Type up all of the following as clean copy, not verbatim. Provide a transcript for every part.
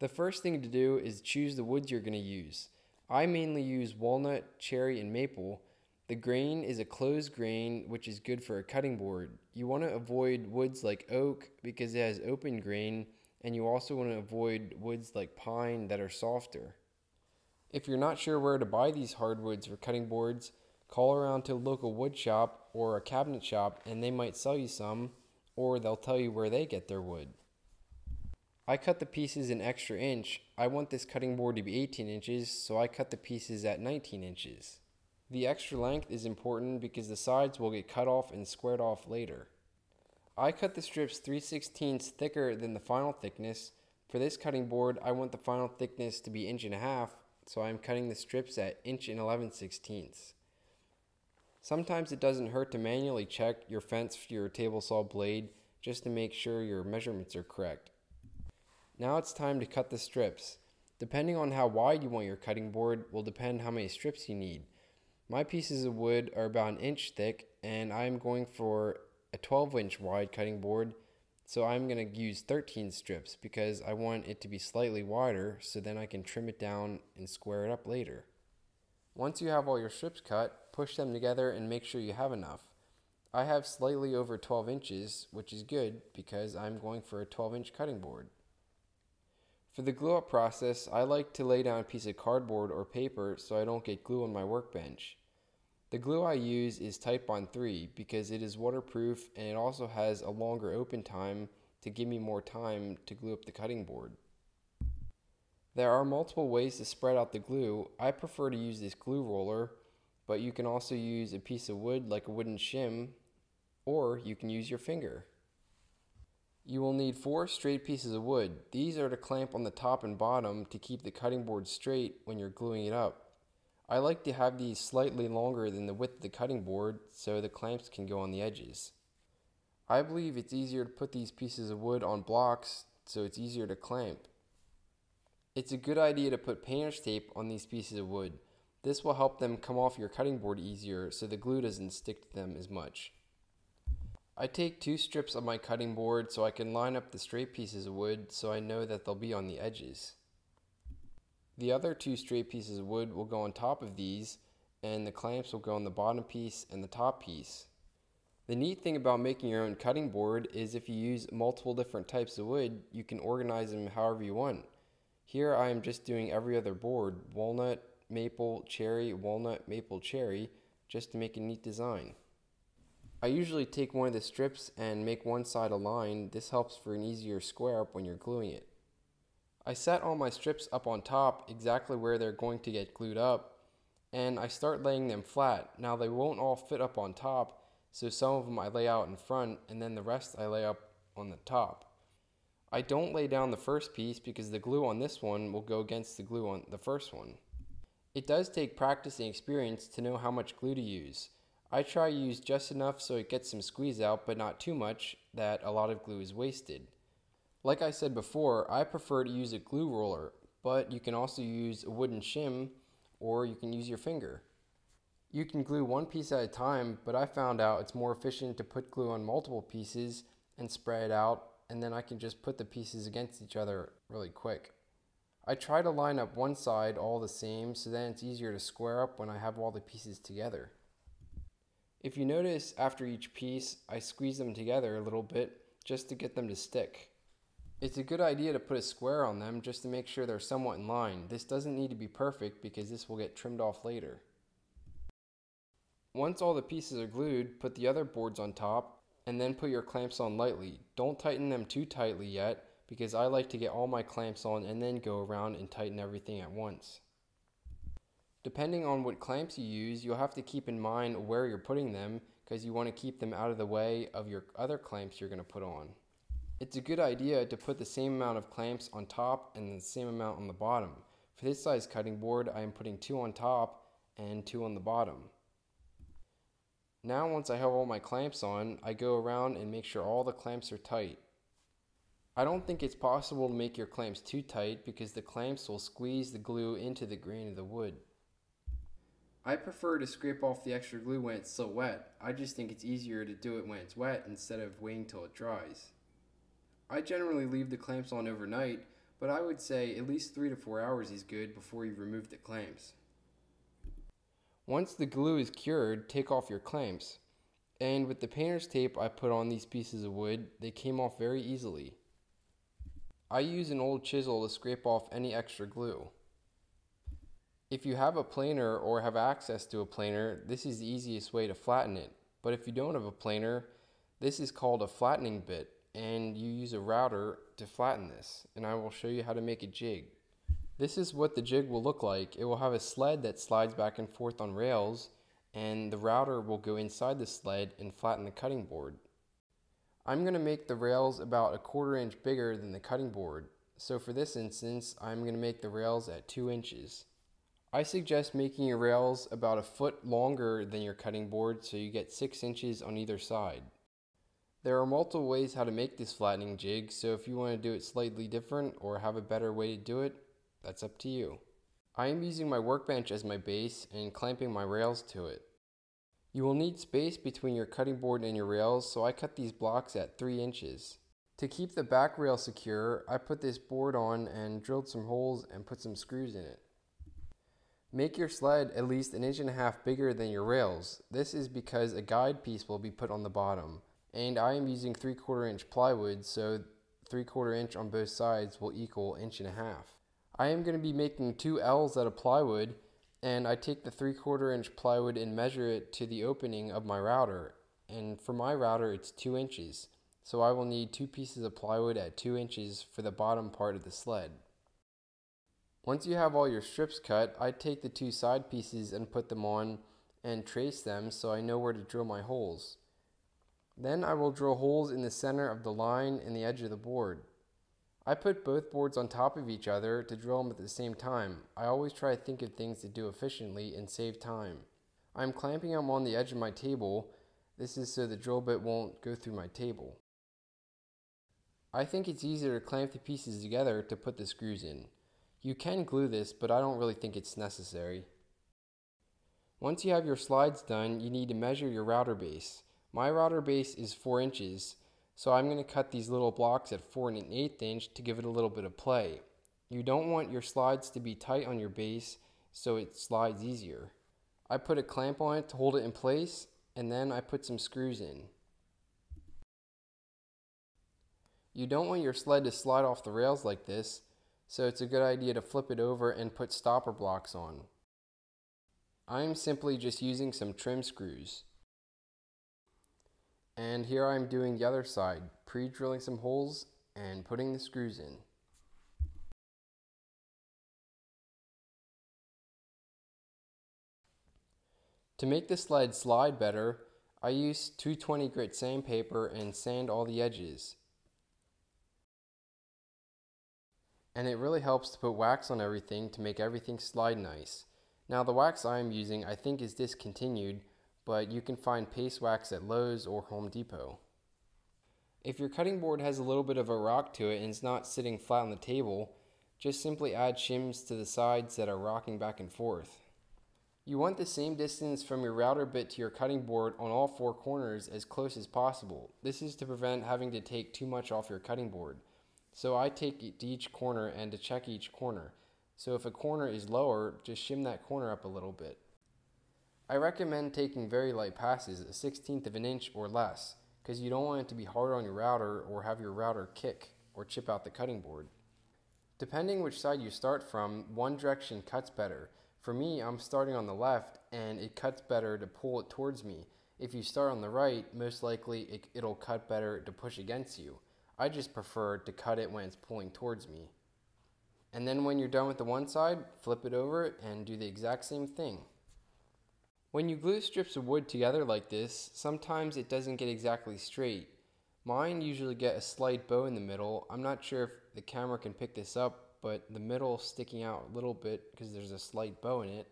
The first thing to do is choose the woods you're going to use. I mainly use walnut, cherry, and maple. The grain is a closed grain, which is good for a cutting board. You want to avoid woods like oak because it has open grain, and you also want to avoid woods like pine that are softer. If you're not sure where to buy these hardwoods for cutting boards, call around to a local wood shop or a cabinet shop and they might sell you some, or they'll tell you where they get their wood. I cut the pieces an extra inch. I want this cutting board to be 18 inches, so I cut the pieces at 19 inches. The extra length is important because the sides will get cut off and squared off later. I cut the strips 3/16 thicker than the final thickness. For this cutting board, I want the final thickness to be 1.5 inches, so I'm cutting the strips at 1 11/16. Sometimes it doesn't hurt to manually check your fence for your table saw blade just to make sure your measurements are correct. Now it's time to cut the strips. Depending on how wide you want your cutting board will depend how many strips you need. My pieces of wood are about 1 inch thick and I'm going for a 12-inch wide cutting board, so I'm going to use 13 strips because I want it to be slightly wider so then I can trim it down and square it up later. Once you have all your strips cut, push them together and make sure you have enough. I have slightly over 12 inches, which is good because I'm going for a 12-inch cutting board. For the glue up process, I like to lay down a piece of cardboard or paper so I don't get glue on my workbench. The glue I use is Type on 3 because it is waterproof and it also has a longer open time to give me more time to glue up the cutting board. There are multiple ways to spread out the glue. I prefer to use this glue roller, but you can also use a piece of wood like a wooden shim, or you can use your finger. You will need 4 straight pieces of wood. These are to clamp on the top and bottom to keep the cutting board straight when you're gluing it up. I like to have these slightly longer than the width of the cutting board so the clamps can go on the edges. I believe it's easier to put these pieces of wood on blocks so it's easier to clamp. It's a good idea to put painter's tape on these pieces of wood. This will help them come off your cutting board easier so the glue doesn't stick to them as much. I take 2 strips of my cutting board so I can line up the straight pieces of wood so I know that they'll be on the edges. The other 2 straight pieces of wood will go on top of these, and the clamps will go on the bottom piece and the top piece. The neat thing about making your own cutting board is if you use multiple different types of wood, you can organize them however you want. Here I am just doing every other board, walnut, maple, cherry, walnut, maple, cherry, just to make a neat design. I usually take one of the strips and make one side a line. This helps for an easier square up when you're gluing it. I set all my strips up on top exactly where they're going to get glued up, and I start laying them flat. Now they won't all fit up on top, so some of them I lay out in front and then the rest I lay up on the top. I don't lay down the first piece because the glue on this one will go against the glue on the first one. It does take practice and experience to know how much glue to use. I try to use just enough so it gets some squeeze out, but not too much that a lot of glue is wasted. Like I said before, I prefer to use a glue roller, but you can also use a wooden shim or you can use your finger. You can glue one piece at a time, but I found out it's more efficient to put glue on multiple pieces and spread it out, and then I can just put the pieces against each other really quick. I try to line up one side all the same so then it's easier to square up when I have all the pieces together. If you notice, after each piece, I squeeze them together a little bit just to get them to stick. It's a good idea to put a square on them just to make sure they're somewhat in line. This doesn't need to be perfect because this will get trimmed off later. Once all the pieces are glued, put the other boards on top and then put your clamps on lightly. Don't tighten them too tightly yet because I like to get all my clamps on and then go around and tighten everything at once. Depending on what clamps you use, you'll have to keep in mind where you're putting them because you want to keep them out of the way of your other clamps you're going to put on. It's a good idea to put the same amount of clamps on top and the same amount on the bottom. For this size cutting board, I am putting 2 on top and 2 on the bottom. Now once I have all my clamps on, I go around and make sure all the clamps are tight. I don't think it's possible to make your clamps too tight because the clamps will squeeze the glue into the grain of the wood. I prefer to scrape off the extra glue when it's still wet. I just think it's easier to do it when it's wet instead of waiting till it dries. I generally leave the clamps on overnight, but I would say at least 3 to 4 hours is good before you remove the clamps. Once the glue is cured, take off your clamps. And with the painter's tape I put on these pieces of wood, they came off very easily. I use an old chisel to scrape off any extra glue. If you have a planer or have access to a planer, this is the easiest way to flatten it. But if you don't have a planer, this is called a flattening bit, and you use a router to flatten this, and I will show you how to make a jig. This is what the jig will look like. It will have a sled that slides back and forth on rails, and the router will go inside the sled and flatten the cutting board. I'm going to make the rails about 1/4 inch bigger than the cutting board, so for this instance I'm going to make the rails at 2 inches. I suggest making your rails about 1 foot longer than your cutting board so you get 6 inches on either side. There are multiple ways how to make this flattening jig, so if you want to do it slightly different or have a better way to do it, that's up to you. I am using my workbench as my base and clamping my rails to it. You will need space between your cutting board and your rails, so I cut these blocks at 3 inches. To keep the back rail secure, I put this board on and drilled some holes and put some screws in it. Make your sled at least 1.5 inches bigger than your rails. This is because a guide piece will be put on the bottom, and I am using 3/4 inch plywood, so 3/4 inch on both sides will equal 1.5 inches. I am going to be making 2 L's out of plywood, and I take the 3/4 inch plywood and measure it to the opening of my router, and for my router it's 2 inches, so I will need 2 pieces of plywood at 2 inches for the bottom part of the sled. Once you have all your strips cut, I take the 2 side pieces and put them on and trace them so I know where to drill my holes. Then I will drill holes in the center of the line and the edge of the board. I put both boards on top of each other to drill them at the same time. I always try to think of things to do efficiently and save time. I'm clamping them on the edge of my table. This is so the drill bit won't go through my table. I think it's easier to clamp the pieces together to put the screws in. You can glue this, but I don't really think it's necessary. Once you have your slides done, you need to measure your router base. My router base is 4 inches, so I'm going to cut these little blocks at 4 1/8 inch to give it a little bit of play. You don't want your slides to be tight on your base so it slides easier. I put a clamp on it to hold it in place, and then I put some screws in. You don't want your sled to slide off the rails like this, so it's a good idea to flip it over and put stopper blocks on. I am simply just using some trim screws. And here I am doing the other side, pre-drilling some holes and putting the screws in. To make the sled slide better, I use 220 grit sandpaper and sand all the edges. And it really helps to put wax on everything to make everything slide nice. Now the wax I am using I think is discontinued, but you can find paste wax at Lowe's or Home Depot. If your cutting board has a little bit of a rock to it and it's not sitting flat on the table, just simply add shims to the sides that are rocking back and forth. You want the same distance from your router bit to your cutting board on all 4 corners as close as possible. This is to prevent having to take too much off your cutting board. So I take it to each corner and to check each corner. So if a corner is lower, just shim that corner up a little bit. I recommend taking very light passes, 1/16 of an inch or less, because you don't want it to be hard on your router or have your router kick or chip out the cutting board. Depending which side you start from, one direction cuts better. For me, I'm starting on the left and it cuts better to pull it towards me. If you start on the right, most likely it'll cut better to push against you. I just prefer to cut it when it's pulling towards me. And then when you're done with the one side, flip it over and do the exact same thing. When you glue strips of wood together like this, sometimes it doesn't get exactly straight. Mine usually get a slight bow in the middle. I'm not sure if the camera can pick this up, but the middle is sticking out a little bit because there's a slight bow in it.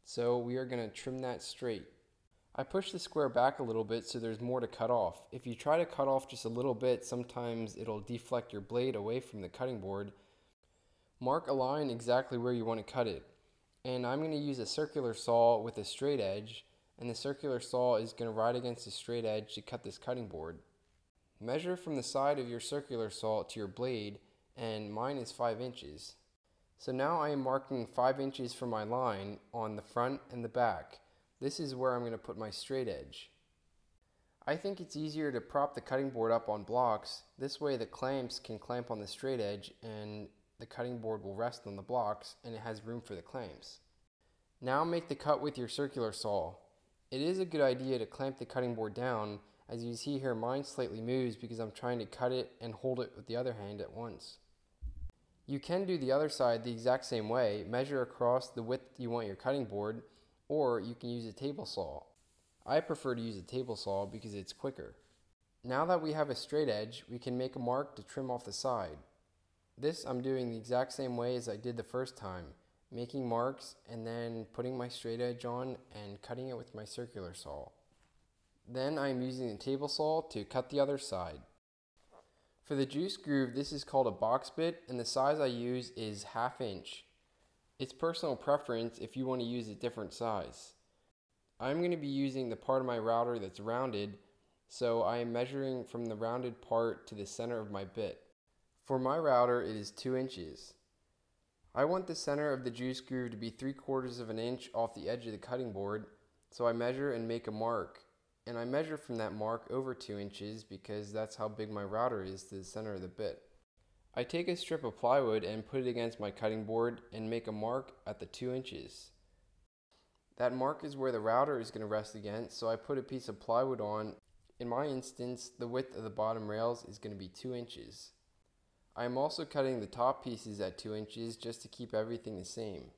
So we are going to trim that straight. I push the square back a little bit so there's more to cut off. If you try to cut off just a little bit, sometimes it'll deflect your blade away from the cutting board. Mark a line exactly where you want to cut it. And I'm going to use a circular saw with a straight edge, and the circular saw is going to ride against the straight edge to cut this cutting board. Measure from the side of your circular saw to your blade and mine is 5 inches. So now I am marking 5 inches for my line on the front and the back. This is where I'm going to put my straight edge. I think it's easier to prop the cutting board up on blocks. This way the clamps can clamp on the straight edge and the cutting board will rest on the blocks and it has room for the clamps. Now make the cut with your circular saw. It is a good idea to clamp the cutting board down. As you see here, mine slightly moves because I'm trying to cut it and hold it with the other hand at once. You can do the other side the exact same way, measure across the width you want your cutting board, or you can use a table saw. I prefer to use a table saw because it's quicker. Now that we have a straight edge, we can make a mark to trim off the side. This I'm doing the exact same way as I did the first time, making marks and then putting my straight edge on and cutting it with my circular saw. Then I'm using the table saw to cut the other side. For the juice groove, this is called a box bit and the size I use is 1/2 inch. It's personal preference if you want to use a different size. I'm going to be using the part of my router that's rounded, so I am measuring from the rounded part to the center of my bit. For my router, it is 2 inches. I want the center of the juice groove to be 3/4 of an inch off the edge of the cutting board, so I measure and make a mark. And I measure from that mark over 2 inches because that's how big my router is to the center of the bit. I take a strip of plywood and put it against my cutting board and make a mark at the 2 inches. That mark is where the router is going to rest against, so I put a piece of plywood on. In my instance, the width of the bottom rails is going to be 2 inches. I am also cutting the top pieces at 2 inches just to keep everything the same.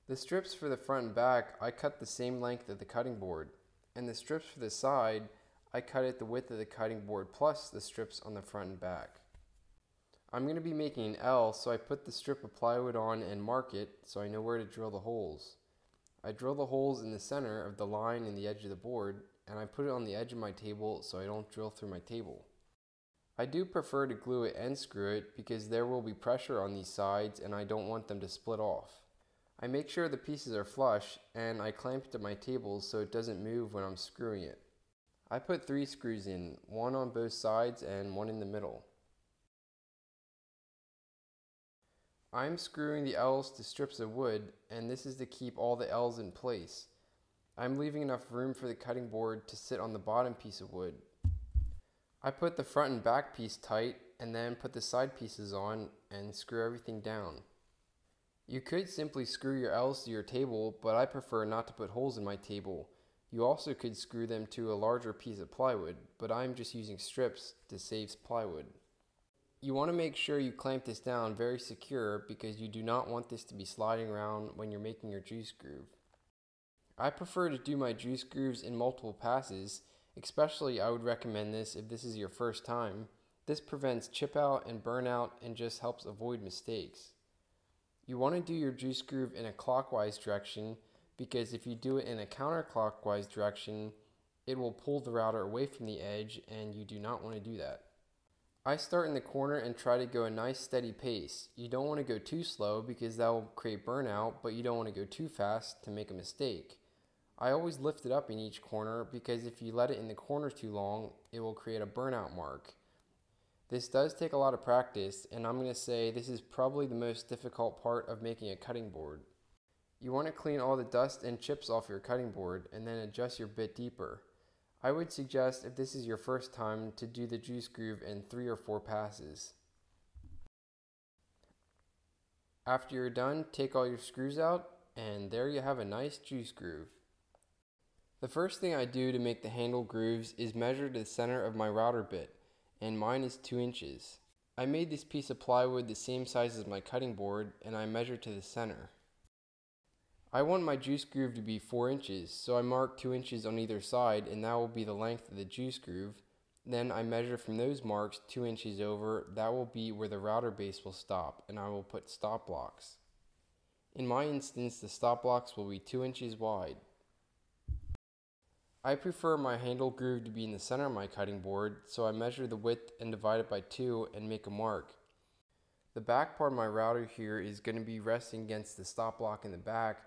The strips for the front and back, I cut the same length of the cutting board, and the strips for the side, I cut it the width of the cutting board plus the strips on the front and back. I'm going to be making an L, so I put the strip of plywood on and mark it so I know where to drill the holes. I drill the holes in the center of the line and the edge of the board, and I put it on the edge of my table so I don't drill through my table. I do prefer to glue it and screw it because there will be pressure on these sides and I don't want them to split off. I make sure the pieces are flush and I clamp it to my table so it doesn't move when I'm screwing it. I put 3 screws in, one on both sides and one in the middle. I'm screwing the L's to strips of wood, and this is to keep all the L's in place. I'm leaving enough room for the cutting board to sit on the bottom piece of wood. I put the front and back piece tight and then put the side pieces on and screw everything down. You could simply screw your L's to your table, but I prefer not to put holes in my table. You also could screw them to a larger piece of plywood, but I'm just using strips to save plywood. You want to make sure you clamp this down very secure because you do not want this to be sliding around when you're making your juice groove. I prefer to do my juice grooves in multiple passes, especially I would recommend this if this is your first time. This prevents chip out and burnout and just helps avoid mistakes. You want to do your juice groove in a clockwise direction because if you do it in a counterclockwise direction, it will pull the router away from the edge and you do not want to do that. I start in the corner and try to go a nice steady pace. You don't want to go too slow because that will create burnout, but you don't want to go too fast to make a mistake. I always lift it up in each corner because if you let it in the corner too long, it will create a burnout mark. This does take a lot of practice, and I'm going to say this is probably the most difficult part of making a cutting board. You want to clean all the dust and chips off your cutting board and then adjust your bit deeper. I would suggest if this is your first time to do the juice groove in 3 or 4 passes. After you're done, take all your screws out and there you have a nice juice groove. The first thing I do to make the handle grooves is measure to the center of my router bit, and mine is 2 inches. I made this piece of plywood the same size as my cutting board and I measure to the center. I want my juice groove to be 4 inches, so I mark 2 inches on either side and that will be the length of the juice groove. Then I measure from those marks 2 inches over, that will be where the router base will stop and I will put stop blocks. In my instance, the stop blocks will be 2 inches wide. I prefer my handle groove to be in the center of my cutting board, so I measure the width and divide it by 2 and make a mark. The back part of my router here is going to be resting against the stop block in the back,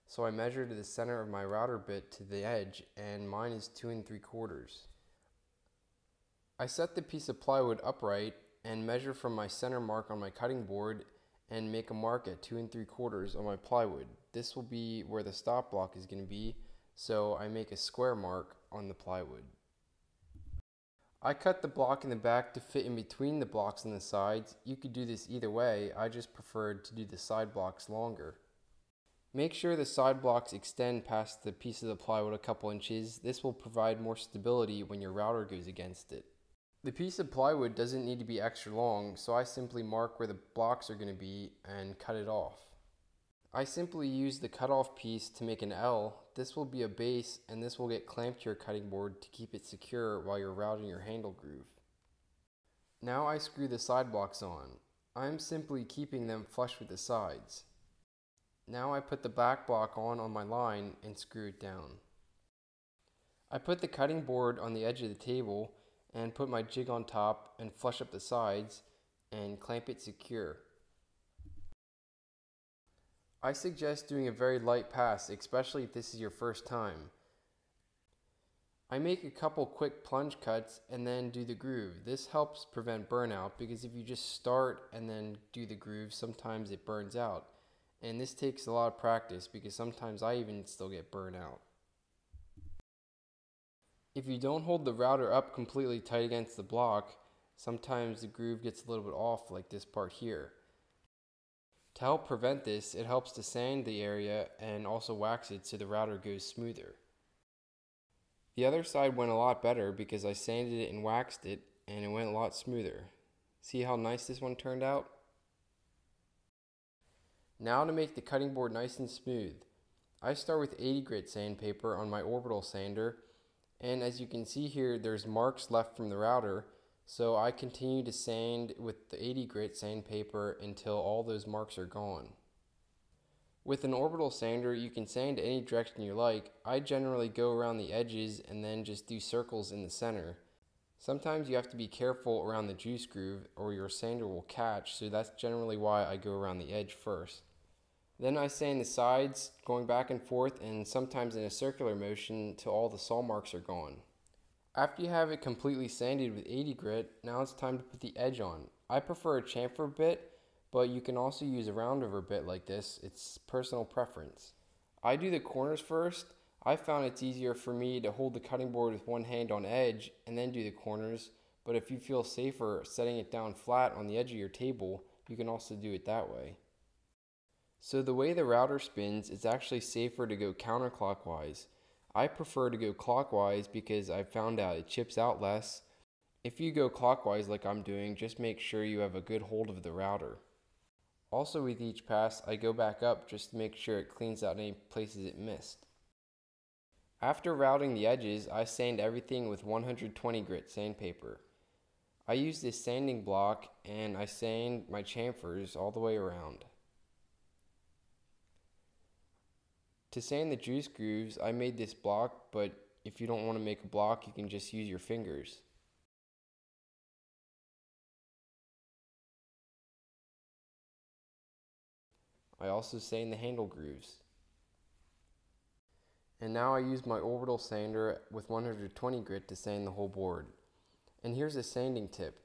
so I measure to the center of my router bit to the edge, and mine is 2 3/4. I set the piece of plywood upright and measure from my center mark on my cutting board and make a mark at 2 3/4 on my plywood. This will be where the stop block is going to be, so I make a square mark on the plywood. I cut the block in the back to fit in between the blocks on the sides. You could do this either way, I just preferred to do the side blocks longer. Make sure the side blocks extend past the piece of the plywood a couple inches. This will provide more stability when your router goes against it. The piece of plywood doesn't need to be extra long, so I simply mark where the blocks are going to be and cut it off. I simply use the cutoff piece to make an L. This will be a base, and this will get clamped to your cutting board to keep it secure while you're routing your handle groove. Now I screw the side blocks on. I'm simply keeping them flush with the sides. Now I put the back block on my line and screw it down. I put the cutting board on the edge of the table and put my jig on top and flush up the sides and clamp it secure. I suggest doing a very light pass, especially if this is your first time. I make a couple quick plunge cuts and then do the groove. This helps prevent burnout because if you just start and then do the groove, sometimes it burns out. And this takes a lot of practice because sometimes I even still get burnt out. If you don't hold the router up completely tight against the block, sometimes the groove gets a little bit off like this part here. To help prevent this, it helps to sand the area and also wax it so the router goes smoother. The other side went a lot better because I sanded it and waxed it and it went a lot smoother. See how nice this one turned out? Now to make the cutting board nice and smooth. I start with 80 grit sandpaper on my orbital sander, and as you can see here there's marks left from the router, so I continue to sand with the 80 grit sandpaper until all those marks are gone. With an orbital sander you can sand any direction you like. I generally go around the edges and then just do circles in the center. Sometimes you have to be careful around the juice groove or your sander will catch, so that's generally why I go around the edge first. Then I sand the sides, going back and forth and sometimes in a circular motion till all the saw marks are gone. After you have it completely sanded with 80 grit, now it's time to put the edge on. I prefer a chamfer bit, but you can also use a roundover bit like this. It's personal preference. I do the corners first. I found it's easier for me to hold the cutting board with one hand on edge and then do the corners, but if you feel safer setting it down flat on the edge of your table, you can also do it that way. So the way the router spins, it's actually safer to go counterclockwise. I prefer to go clockwise because I found out it chips out less. If you go clockwise like I'm doing, just make sure you have a good hold of the router. Also with each pass, I go back up just to make sure it cleans out any places it missed. After routing the edges, I sand everything with 120 grit sandpaper. I use this sanding block and I sand my chamfers all the way around. To sand the juice grooves, I made this block, but if you don't want to make a block, you can just use your fingers. I also sand the handle grooves. And now I use my orbital sander with 120 grit to sand the whole board. And here's a sanding tip.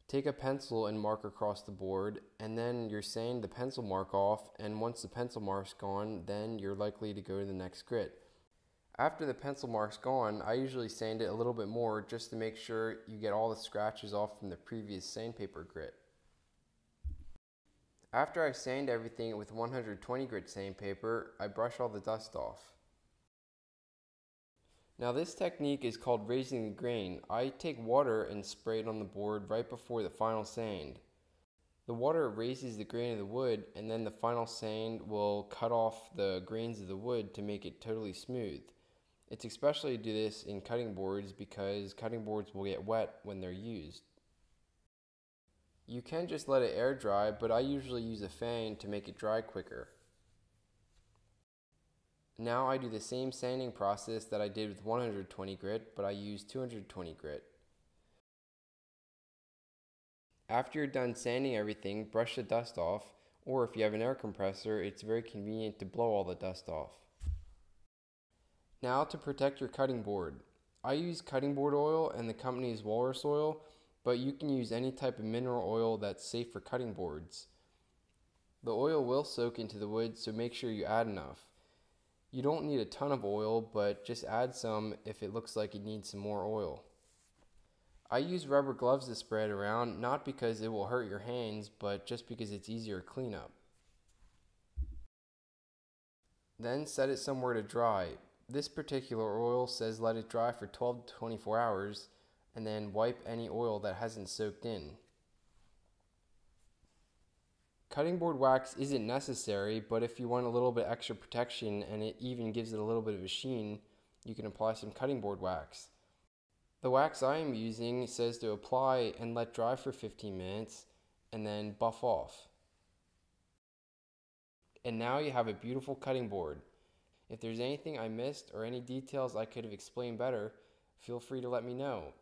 Take a pencil and mark across the board, and then you sand the pencil mark off, and once the pencil mark's gone, then you're likely to go to the next grit. After the pencil mark's gone, I usually sand it a little bit more just to make sure you get all the scratches off from the previous sandpaper grit. After I sand everything with 120 grit sandpaper, I brush all the dust off. Now this technique is called raising the grain. I take water and spray it on the board right before the final sand. The water raises the grain of the wood, and then the final sand will cut off the grains of the wood to make it totally smooth. It's especially to do this in cutting boards because cutting boards will get wet when they're used. You can just let it air dry, but I usually use a fan to make it dry quicker. Now I do the same sanding process that I did with 120 grit, but I use 220 grit. After you're done sanding everything, brush the dust off, or if you have an air compressor, it's very convenient to blow all the dust off. Now to protect your cutting board. I use cutting board oil and the company is Walrus Oil, but you can use any type of mineral oil that's safe for cutting boards. The oil will soak into the wood, so make sure you add enough. You don't need a ton of oil, but just add some if it looks like it needs some more oil. I use rubber gloves to spread around, not because it will hurt your hands, but just because it's easier to clean up. Then set it somewhere to dry. This particular oil says let it dry for 12 to 24 hours, and then wipe any oil that hasn't soaked in. Cutting board wax isn't necessary, but if you want a little bit extra protection and it even gives it a little bit of a sheen, you can apply some cutting board wax. The wax I am using says to apply and let dry for 15 minutes and then buff off. And now you have a beautiful cutting board. If there's anything I missed or any details I could have explained better, feel free to let me know.